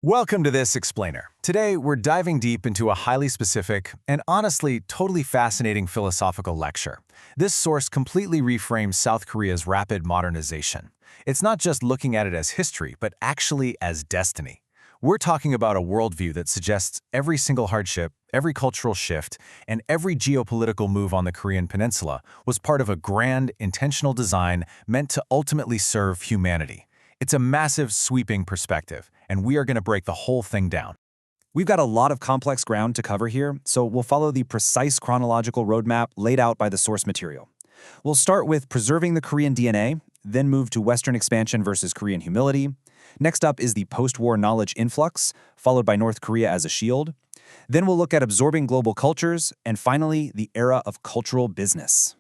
Welcome to this explainer. Today, we're diving deep into a highly specific and honestly totally fascinating philosophical lecture. This source completely reframes South Korea's rapid modernization. It's not just looking at it as history, but actually as destiny. We're talking about a worldview that suggests every single hardship, every cultural shift, and every geopolitical move on the Korean peninsula was part of a grand, intentional design meant to ultimately serve humanity. It's a massive, sweeping perspective, and we are going to break the whole thing down. We've got a lot of complex ground to cover here, so we'll follow the precise chronological roadmap laid out by the source material. We'll start with preserving the Korean DNA, then move to Western expansion versus Korean humility. Next up is the post-war knowledge influx, followed by North Korea as a shield. Then we'll look at absorbing global cultures, and finally, the era of cultural business.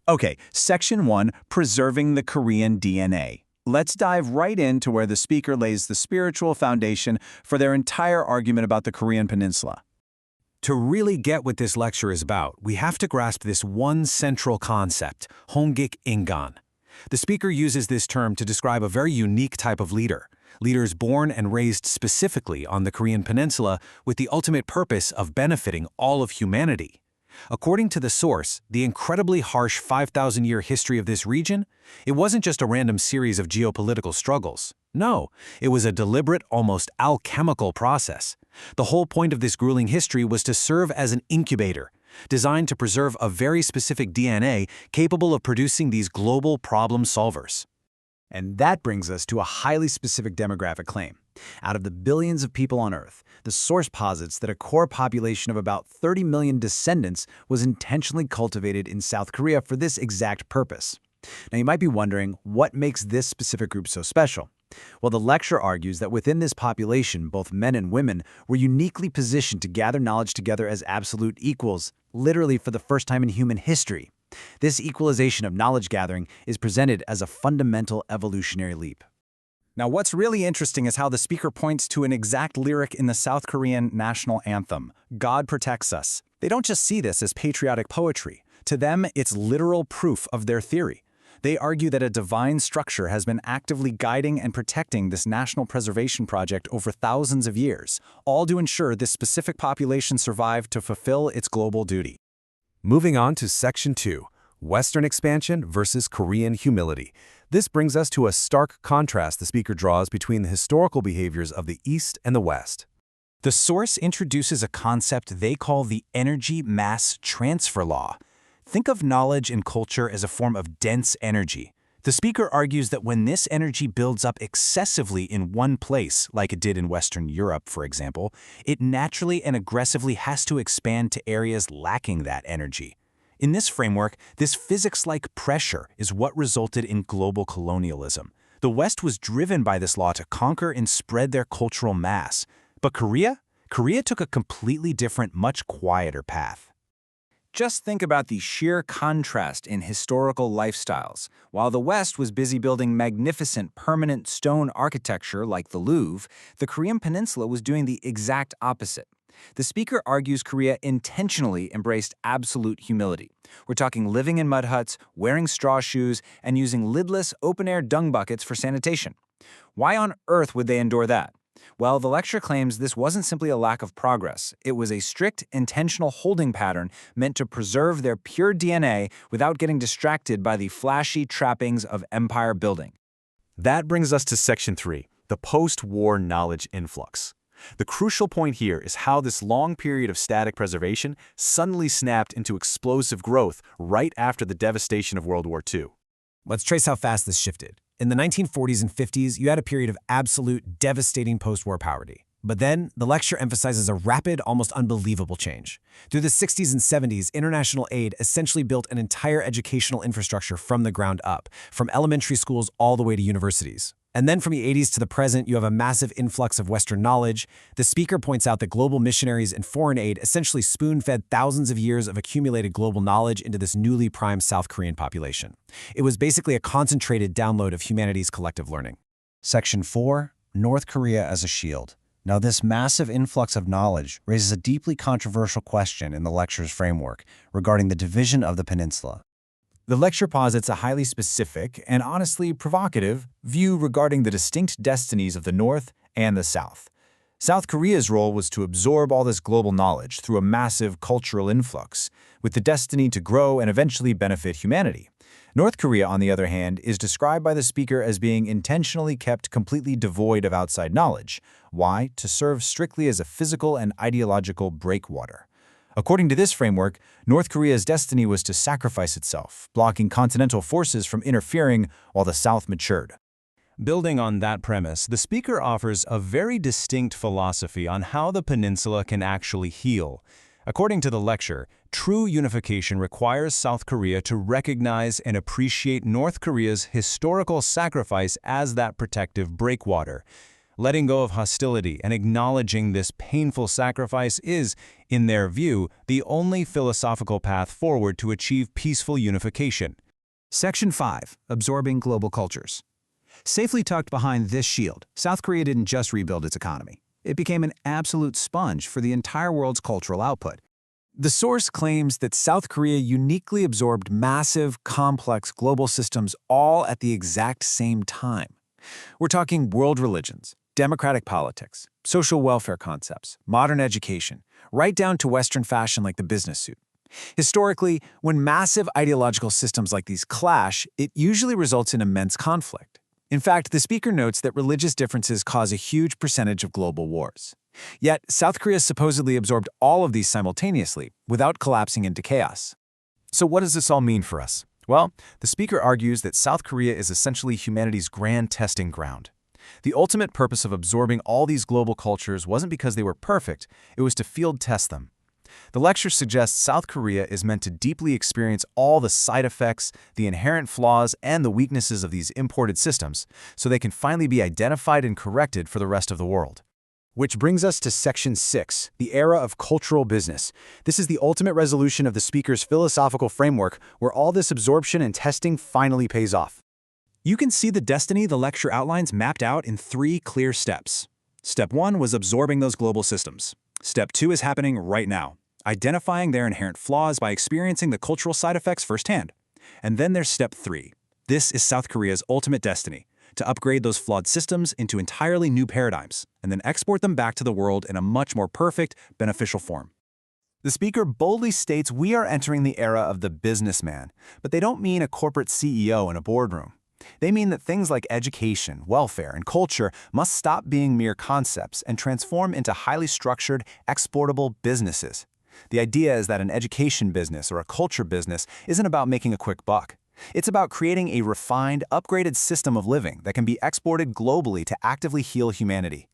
Okay, Section 1, Preserving the Korean DNA. Let's dive right into where the speaker lays the spiritual foundation for their entire argument about the Korean peninsula. To really get what this lecture is about, we have to grasp this one central concept, Hongik Ingan. The speaker uses this term to describe a very unique type of leader, leaders born and raised specifically on the Korean peninsula with the ultimate purpose of benefiting all of humanity. According to the source, the incredibly harsh 5,000-year history of this region, it wasn't just a random series of geopolitical struggles. No, it was a deliberate, almost alchemical process. The whole point of this grueling history was to serve as an incubator, designed to preserve a very specific DNA capable of producing these global problem solvers. And that brings us to a highly specific demographic claim. Out of the billions of people on Earth, the source posits that a core population of about 30 million descendants was intentionally cultivated in South Korea for this exact purpose. Now, you might be wondering, what makes this specific group so special? Well, the lecture argues that within this population, both men and women were uniquely positioned to gather knowledge together as absolute equals, literally for the first time in human history. This equalization of knowledge gathering is presented as a fundamental evolutionary leap. Now, what's really interesting is how the speaker points to an exact lyric in the South Korean national anthem, "God protects us." They don't just see this as patriotic poetry. To them, it's literal proof of their theory. They argue that a divine structure has been actively guiding and protecting this national preservation project over thousands of years, all to ensure this specific population survived to fulfill its global duty. Moving on to Section 2, Western expansion versus Korean humility. This brings us to a stark contrast the speaker draws between the historical behaviors of the East and the West. The source introduces a concept they call the energy mass transfer law. Think of knowledge and culture as a form of dense energy. The speaker argues that when this energy builds up excessively in one place, like it did in Western Europe, for example, it naturally and aggressively has to expand to areas lacking that energy. In this framework, this physics-like pressure is what resulted in global colonialism. The West was driven by this law to conquer and spread their cultural mass. But Korea took a completely different, much quieter path. Just think about the sheer contrast in historical lifestyles. While the West was busy building magnificent permanent stone architecture like the Louvre, the Korean peninsula was doing the exact opposite. The speaker argues Korea intentionally embraced absolute humility. We're talking living in mud huts, wearing straw shoes, and using lidless, open-air dung buckets for sanitation. Why on earth would they endure that? Well, the lecture claims this wasn't simply a lack of progress. It was a strict, intentional holding pattern meant to preserve their pure DNA without getting distracted by the flashy trappings of empire building. That brings us to Section 3, the post-war knowledge influx. The crucial point here is how this long period of static preservation suddenly snapped into explosive growth right after the devastation of World War II. Let's trace how fast this shifted. In the 1940s and 50s, you had a period of absolute, devastating post-war poverty. But then, the lecture emphasizes a rapid, almost unbelievable change. Through the 60s and 70s, international aid essentially built an entire educational infrastructure from the ground up, from elementary schools all the way to universities. And then from the 80s to the present, you have a massive influx of Western knowledge. The speaker points out that global missionaries and foreign aid essentially spoon-fed thousands of years of accumulated global knowledge into this newly primed South Korean population. It was basically a concentrated download of humanity's collective learning. Section 4, North Korea as a shield. Now, this massive influx of knowledge raises a deeply controversial question in the lecture's framework regarding the division of the peninsula. The lecture posits a highly specific and honestly provocative view regarding the distinct destinies of the North and the South. South Korea's role was to absorb all this global knowledge through a massive cultural influx, with the destiny to grow and eventually benefit humanity. North Korea, on the other hand, is described by the speaker as being intentionally kept completely devoid of outside knowledge. Why? To serve strictly as a physical and ideological breakwater. According to this framework, North Korea's destiny was to sacrifice itself, blocking continental forces from interfering while the South matured. Building on that premise, the speaker offers a very distinct philosophy on how the peninsula can actually heal. According to the lecture, true unification requires South Korea to recognize and appreciate North Korea's historical sacrifice as that protective breakwater. Letting go of hostility and acknowledging this painful sacrifice is, in their view, the only philosophical path forward to achieve peaceful unification. Section 5. Absorbing global cultures. Safely tucked behind this shield, South Korea didn't just rebuild its economy. It became an absolute sponge for the entire world's cultural output. The source claims that South Korea uniquely absorbed massive, complex global systems all at the exact same time. We're talking world religions, democratic politics, social welfare concepts, modern education, right down to Western fashion like the business suit. Historically, when massive ideological systems like these clash, it usually results in immense conflict. In fact, the speaker notes that religious differences cause a huge percentage of global wars. Yet, South Korea supposedly absorbed all of these simultaneously, without collapsing into chaos. So what does this all mean for us? Well, the speaker argues that South Korea is essentially humanity's grand testing ground. The ultimate purpose of absorbing all these global cultures wasn't because they were perfect, it was to field test them. The lecture suggests South Korea is meant to deeply experience all the side effects, the inherent flaws, and the weaknesses of these imported systems, so they can finally be identified and corrected for the rest of the world. Which brings us to Section 6, the era of cultural business. This is the ultimate resolution of the speaker's philosophical framework, where all this absorption and testing finally pays off. You can see the destiny the lecture outlines mapped out in 3 clear steps. Step 1 was absorbing those global systems. Step 2 is happening right now, identifying their inherent flaws by experiencing the cultural side effects firsthand. And then there's Step 3. This is South Korea's ultimate destiny, to upgrade those flawed systems into entirely new paradigms, and then export them back to the world in a much more perfect, beneficial form. The speaker boldly states we are entering the era of the businessman, but they don't mean a corporate CEO in a boardroom. They mean that things like education, welfare, and culture must stop being mere concepts and transform into highly structured, exportable businesses. The idea is that an education business or a culture business isn't about making a quick buck. It's about creating a refined, upgraded system of living that can be exported globally to actively heal humanity.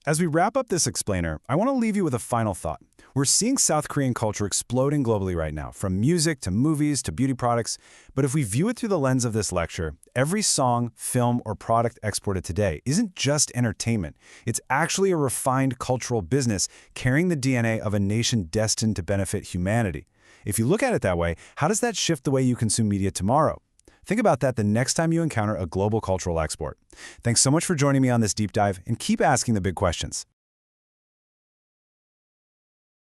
As we wrap up this explainer, I want to leave you with a final thought. We're seeing South Korean culture exploding globally right now, from music to movies to beauty products. But if we view it through the lens of this lecture, every song, film, or product exported today isn't just entertainment. It's actually a refined cultural business carrying the DNA of a nation destined to benefit humanity. If you look at it that way, how does that shift the way you consume media tomorrow? Think about that the next time you encounter a global cultural export. Thanks so much for joining me on this deep dive, and keep asking the big questions.